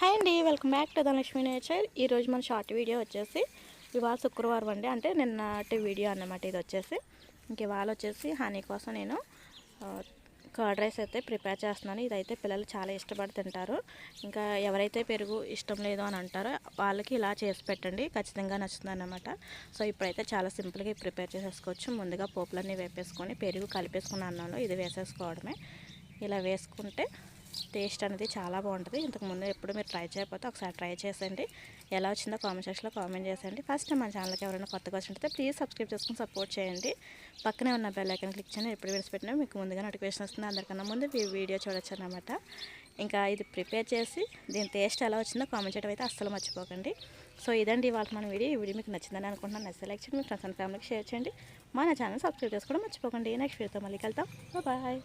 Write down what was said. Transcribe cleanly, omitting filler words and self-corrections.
Hi అండి, welcome back to Dhanalakshmi nature. ఈరోజు మన షార్ట్ వీడియో వచ్చేసి ఇవాళ శుక్రవారం అండి, అంటే నిన్నటి వీడియో అన్నమాట. ఇది వచ్చేసి ఇవాళ వచ్చేసి హనీ కోసం నేను కర్డ్ రైస్ అయితే ప్రిపేర్ చేస్తున్నాను. ఇదైతే పిల్లలు చాలా ఇష్టపడి తింటారు. ఇంకా ఎవరైతే పెరుగు ఇష్టం లేదు అని అంటారో వాళ్ళకి ఇలా చేసి పెట్టండి, ఖచ్చితంగా నచ్చుతుంది అన్నమాట. సో ఇప్పుడైతే చాలా సింపుల్గా ప్రిపేర్ చేసేసుకోవచ్చు. ముందుగా పోపులన్నీ వేపేసుకొని పెరుగు కలిపేసుకున్న అన్నంలో ఇది వేసేసుకోవడమే. ఇలా వేసుకుంటే టేస్ట్ అనేది చాలా బాగుంటుంది. ఇంతకుముందు ఎప్పుడు మీరు ట్రై చేయకపోతే ఒకసారి ట్రై చేసేయండి. ఎలా వచ్చిందో కామెంట్ సెక్షన్లో కామెంట్ చేసేయండి. ఫస్ట్ మన ఛానల్కి ఎవరైనా కొత్తగా వచ్చినట్లయితే ప్లీజ్ సబ్స్క్రైబ్ చేసుకుని సపోర్ట్ చేయండి. పక్కనే ఉన్న బెల్ ఐకాన్ క్లిక్ చేయండి. ఎప్పుడు వీడియోస్ పెట్టినా మీకు ముందుగా నోటిఫికేషన్ వస్తుంది. అందరికన్నా ముందు వీడియో చూడొచ్చు అన్నమాట. ఇంకా ఇది ప్రిపేర్ చేసి దీని టేస్ట్ ఎలా వచ్చిందో కామెంట్ చేయడం అయితే అస్సలు మర్చిపోకండి. సో ఇదండి ఇవాళ మన వీడియో. ఈ వీడియో మీకు నచ్చిందని అనుకుంటున్నాను. నచ్చితే లైక్ చేయండి, మీ ఫ్రెండ్స్ అండ్ ఫ్యామిలీకి షేర్ చేయండి. మన ఛానల్ సబ్స్క్రైబ్ చేసుకోవడం మర్చిపోకండి. నెక్స్ట్ వీడియోతో మళ్ళీ కలుద్దాం. బాయ్.